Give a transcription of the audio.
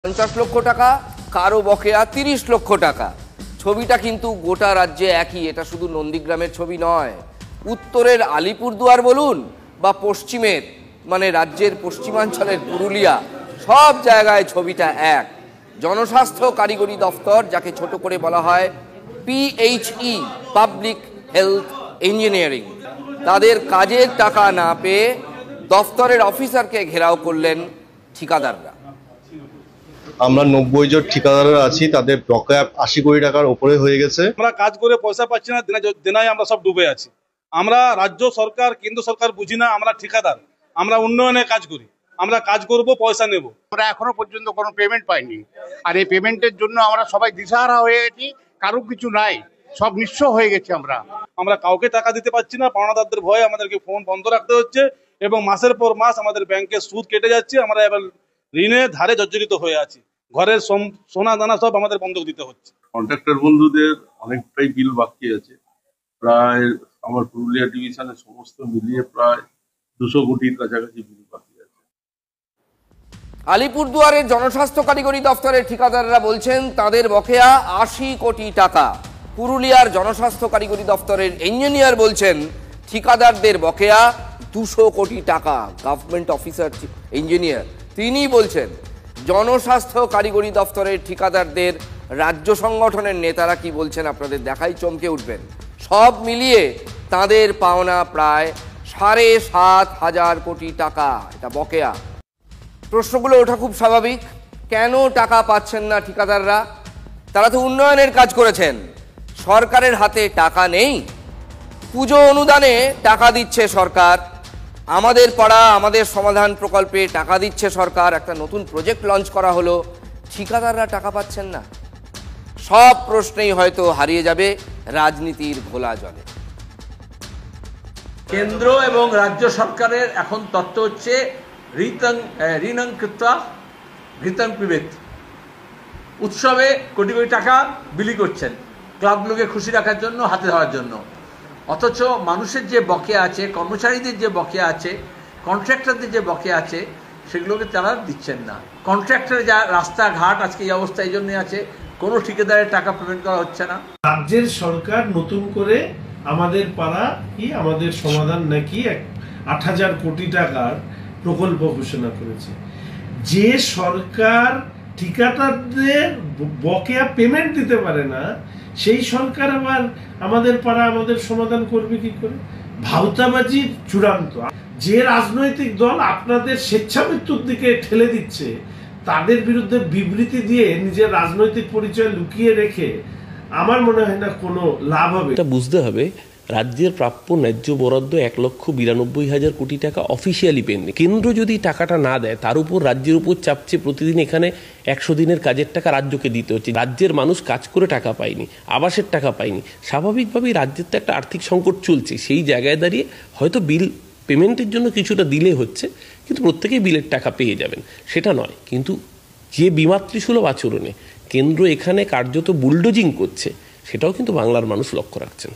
50 লক্ষ টাকা, কারো বকেয়া 30 লক্ষ টাকা। ছবিটা কিন্তু গোটা রাজ্যে একই, এটা শুধু নন্দীগ্রামের ছবি নয়। উত্তরের আলিপুরদুয়ার বলুন বা পশ্চিমের মানে রাজ্যের পশ্চিমাঞ্চলের পুরুলিয়া, সব জায়গায় ছবিটা এক। জনস্বাস্থ্য কারিগরি দফতর, যাকে ছোট করে বলা হয় PHE, পাবলিক হেলথ ইঞ্জিনিয়ারিং, তাদের কাজের টাকা না পেয়ে দফতরের অফিসারকে ঘেরাও করলেন ঠিকাদাররা। আমরা 90 জন ঠিকাদাররা আছি, তাদের বকেয়া 80 কোটি টাকার উপরে হয়ে গেছে। আমরা কাজ করে পয়সা পাচ্ছি না, দিনাই আমরা সব ডুবে আছি। আমরা রাজ্য সরকার কেন্দ্র সরকার বুঝি না, আমরা ঠিকাদার, আমরা উন্নয়নের কাজ করি, আমরা কাজ করব, পয়সা নেব। আমরা এখনো পর্যন্ত কোনো পেমেন্ট পাইনি, আর এই পেমেন্টের জন্য আমরা সবাই দিশাহারা হয়ে গেছি। কারো কিছু নাই, সব নিঃস্ব হয়ে গেছে। আমরা কাউকে টাকা দিতে পারছি না, পাওনাদারদের ভয়ে আমাদেরকে ফোন বন্ধ রাখতে হচ্ছে এবং মাসের পর মাস আমাদের ব্যাংকের সুদ কেটে যাচ্ছে। আমরা এবার ঋণের ধারে জর্জরিত হয়ে আছি, ঘরের সোনা দানা সব আমাদের বন্ধক দিতে হচ্ছে। কন্ট্রাক্টর বন্ধুদের অনেকটাই বিল বাকি আছে, প্রায় আমার পুরুলিয়া ডিভিশনের সমস্ত মিলিয়ে প্রায় 200 কোটির কাছাকাছি বিল বাকি আছে। আলিপুরদুয়ারের জনস্বাস্থ্য কারিগরি দফতরের ঠিকাদাররা বলছেন তাদের বকেয়া 80 কোটি টাকা। পুরুলিয়ার জনস্বাস্থ্য কারিগরি দফতরের ইঞ্জিনিয়ার বলছেন ঠিকাদারদের বকেয়া 200 কোটি টাকা। গভর্নমেন্ট অফিসার ইঞ্জিনিয়ার তিনি বলছেন জনস্বাস্থ্য কারিগরি দফতরের ঠিকাদারদের রাজ্য সংগঠনের নেতারা কি বলছেন আপনাদের দেখাই, চমকে উঠবেন। সব মিলিয়ে তাদের পাওনা প্রায় 7,500 কোটি টাকা, এটা বকেয়া। প্রশ্নগুলো ওঠা খুব স্বাভাবিক, কেন টাকা পাচ্ছেন না ঠিকাদাররা? তারা তো উন্নয়নের কাজ করেছেন, সরকারের হাতে টাকা নেই। পুজো অনুদানে টাকা দিচ্ছে সরকার, আমাদের পাড়া আমাদের সমাধান প্রকল্পে টাকা দিচ্ছে সরকার, একটা নতুন প্রজেক্ট লঞ্চ করা হলো, ঠিকাদাররা টাকা পাচ্ছেন না। সব প্রশ্নেই হয়তো হারিয়ে যাবে রাজনীতির ঘোলা জলে। কেন্দ্র এবং রাজ্য সরকারের এখন তত্ত্ব হচ্ছে ঋণং কৃত্বা ঘৃতং পিবেত। উৎসবে কোটি কোটি টাকা বিলি করছেন ক্লাবগুলোকে খুশি রাখার জন্য, হাতে ধরার জন্য, অথচ মানুষের যে বকেয়া আছে, কর্মচারীদের যে বকেয়া আছে, কন্ট্রাক্টরদের যে বকেয়া আছে, সেগুলোকে তারা দিচ্ছেন না। কন্ট্রাক্টরের যা রাস্তাঘাট আজকে এই অবস্থা এই জন্যই আছে, কোনো ঠিকাদারের টাকা পেমেন্ট করা হচ্ছে না। রাজ্যের সরকার নতুন করে আমাদের পাড়া কি আমাদের সমাধান নাকি 8,000 কোটি টাকার প্রকল্প ঘোষণা করেছে। যে সরকার ঠিকাদারদের বকেয়া পেমেন্ট দিতে পারে না, সেই সরকার আবার আমাদের পাড়া আমাদের সমাধান করবে কি করে? ভাউতাবাজি চূড়ান্ত। যে রাজনৈতিক দল আপনাদের স্বেচ্ছামৃত্যুর দিকে ঠেলে দিচ্ছে, তাদের বিরুদ্ধে বিবৃতি দিয়ে নিজের রাজনৈতিক পরিচয় লুকিয়ে রেখে আমার মনে হয় না কোনো লাভ হবে। এটা বুঝতে হবে, রাজ্যের প্রাপ্য ন্যায্য বরাদ্দ 1,92,000 কোটি টাকা অফিসিয়ালি পেন্ডিং। কেন্দ্র যদি টাকাটা না দেয়, তার উপর রাজ্যের উপর চাপছে প্রতিদিন এখানে 100 দিনের কাজের টাকা রাজ্যকে দিতে হচ্ছে। রাজ্যের মানুষ কাজ করে টাকা পায়নি, আবাসের টাকা পায়নি, স্বাভাবিকভাবেই রাজ্যের তো একটা আর্থিক সংকট চলছে। সেই জায়গায় দাঁড়িয়ে হয়তো বিল পেমেন্টের জন্য কিছুটা দিলে হচ্ছে, কিন্তু প্রত্যেকেই বিলের টাকা পেয়ে যাবেন সেটা নয়। কিন্তু যে বিমাতৃসুলভ আচরণে কেন্দ্র এখানে কার্যত বুলডোজিং করছে, সেটাও কিন্তু বাংলার মানুষ লক্ষ্য রাখছেন।